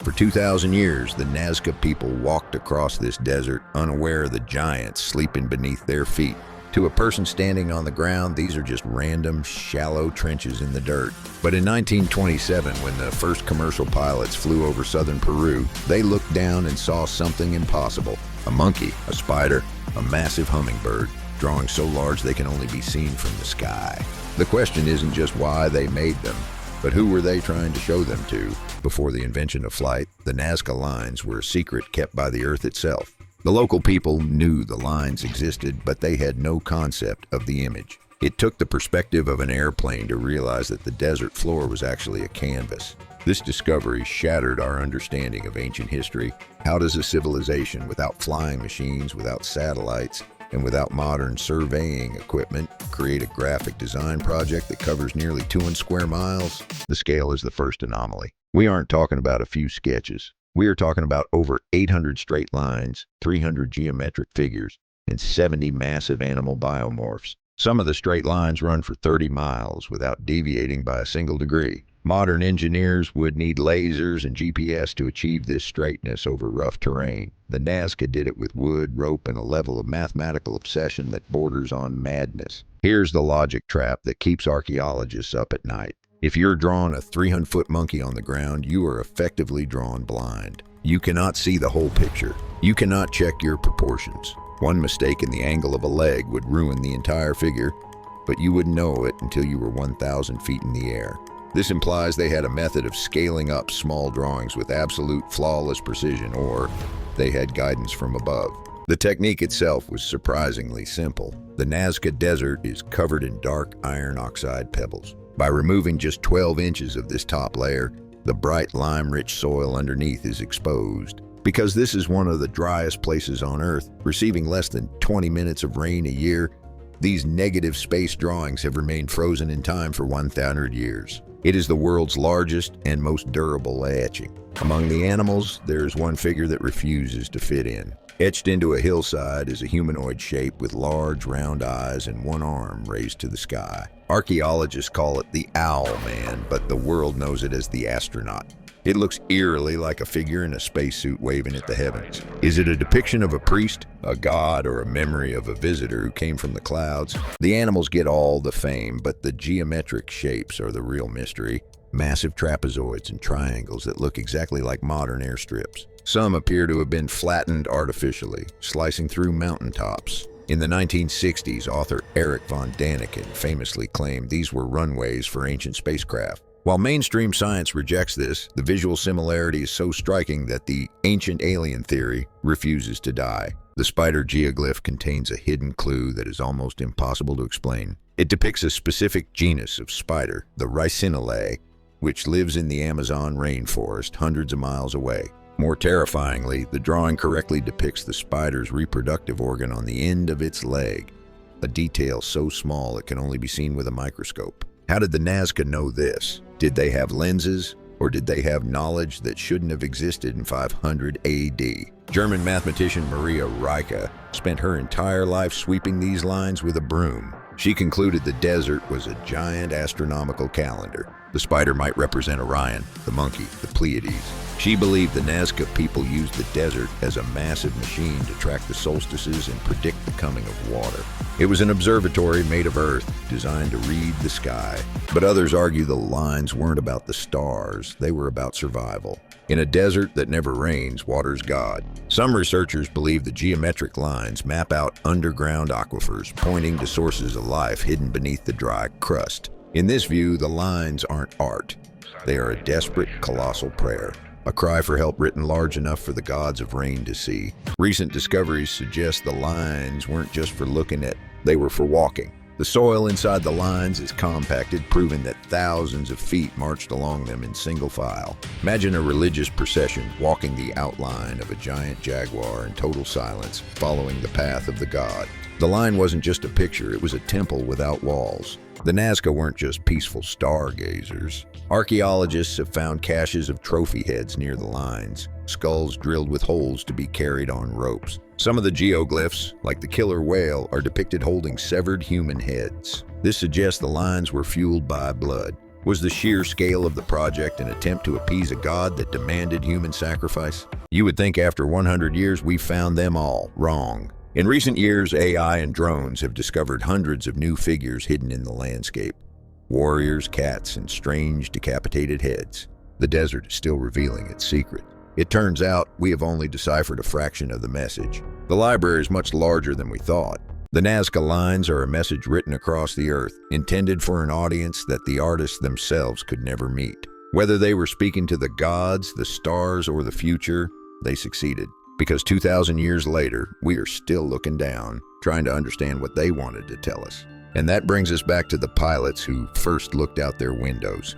For 2,000 years, the Nazca people walked across this desert unaware of the giants sleeping beneath their feet. To a person standing on the ground, these are just random, shallow trenches in the dirt. But in 1927, when the first commercial pilots flew over southern Peru, they looked down and saw something impossible. A monkey, a spider, a massive hummingbird, drawing so large they can only be seen from the sky. The question isn't just why they made them, but who were they trying to show them to? Before the invention of flight, the Nazca Lines were a secret kept by the Earth itself. The local people knew the lines existed, but they had no concept of the image. It took the perspective of an airplane to realize that the desert floor was actually a canvas. This discovery shattered our understanding of ancient history. How does a civilization without flying machines, without satellites, and without modern surveying equipment create a graphic design project that covers nearly 200 square miles? The scale is the first anomaly. We aren't talking about a few sketches. We are talking about over 800 straight lines, 300 geometric figures, and 70 massive animal biomorphs. Some of the straight lines run for 30 miles without deviating by a single degree. Modern engineers would need lasers and GPS to achieve this straightness over rough terrain. The Nazca did it with wood, rope, and a level of mathematical obsession that borders on madness. Here's the logic trap that keeps archaeologists up at night. If you're drawing a 300-foot monkey on the ground, you are effectively drawn blind. You cannot see the whole picture. You cannot check your proportions. One mistake in the angle of a leg would ruin the entire figure, but you wouldn't know it until you were 1,000 feet in the air. This implies they had a method of scaling up small drawings with absolute flawless precision, or they had guidance from above. The technique itself was surprisingly simple. The Nazca Desert is covered in dark iron oxide pebbles. By removing just 12 inches of this top layer, the bright lime-rich soil underneath is exposed. Because this is one of the driest places on Earth, receiving less than 20 minutes of rain a year, these negative space drawings have remained frozen in time for 1,000 years. It is the world's largest and most durable etching. Among the animals, there is one figure that refuses to fit in. Etched into a hillside is a humanoid shape with large, round eyes and one arm raised to the sky. Archaeologists call it the Owl Man, but the world knows it as the Astronaut. It looks eerily like a figure in a spacesuit waving at the heavens. Is it a depiction of a priest, a god, or a memory of a visitor who came from the clouds? The animals get all the fame, but the geometric shapes are the real mystery. Massive trapezoids and triangles that look exactly like modern airstrips. Some appear to have been flattened artificially, slicing through mountaintops. In the 1960s, author Erich von Däniken famously claimed these were runways for ancient spacecraft. While mainstream science rejects this, the visual similarity is so striking that the ancient alien theory refuses to die. The spider geoglyph contains a hidden clue that is almost impossible to explain. It depicts a specific genus of spider, the Ricinidae, which lives in the Amazon rainforest hundreds of miles away. More terrifyingly, the drawing correctly depicts the spider's reproductive organ on the end of its leg, a detail so small it can only be seen with a microscope. How did the Nazca know this? Did they have lenses, or did they have knowledge that shouldn't have existed in 500 AD? German mathematician Maria Rieke spent her entire life sweeping these lines with a broom. She concluded the desert was a giant astronomical calendar. The spider might represent Orion, the monkey, the Pleiades. She believed the Nazca people used the desert as a massive machine to track the solstices and predict the coming of water. It was an observatory made of earth, designed to read the sky. But others argue the lines weren't about the stars, they were about survival. In a desert that never rains, water's God. Some researchers believe the geometric lines map out underground aquifers, pointing to sources of life hidden beneath the dry crust. In this view, the lines aren't art. They are a desperate, colossal prayer. A cry for help written large enough for the gods of rain to see. Recent discoveries suggest the lines weren't just for looking at, they were for walking. The soil inside the lines is compacted, proving that thousands of feet marched along them in single file. Imagine a religious procession walking the outline of a giant jaguar in total silence, following the path of the god. The line wasn't just a picture, it was a temple without walls. The Nazca weren't just peaceful stargazers. Archaeologists have found caches of trophy heads near the lines, skulls drilled with holes to be carried on ropes. Some of the geoglyphs, like the killer whale, are depicted holding severed human heads. This suggests the lines were fueled by blood. Was the sheer scale of the project an attempt to appease a god that demanded human sacrifice? You would think after 100 years we found them all wrong. In recent years, AI and drones have discovered hundreds of new figures hidden in the landscape. Warriors, cats, and strange decapitated heads. The desert is still revealing its secret. It turns out we have only deciphered a fraction of the message. The library is much larger than we thought. The Nazca Lines are a message written across the earth, intended for an audience that the artists themselves could never meet. Whether they were speaking to the gods, the stars, or the future, they succeeded. Because 2,000 years later, we are still looking down, trying to understand what they wanted to tell us. And that brings us back to the pilots who first looked out their windows.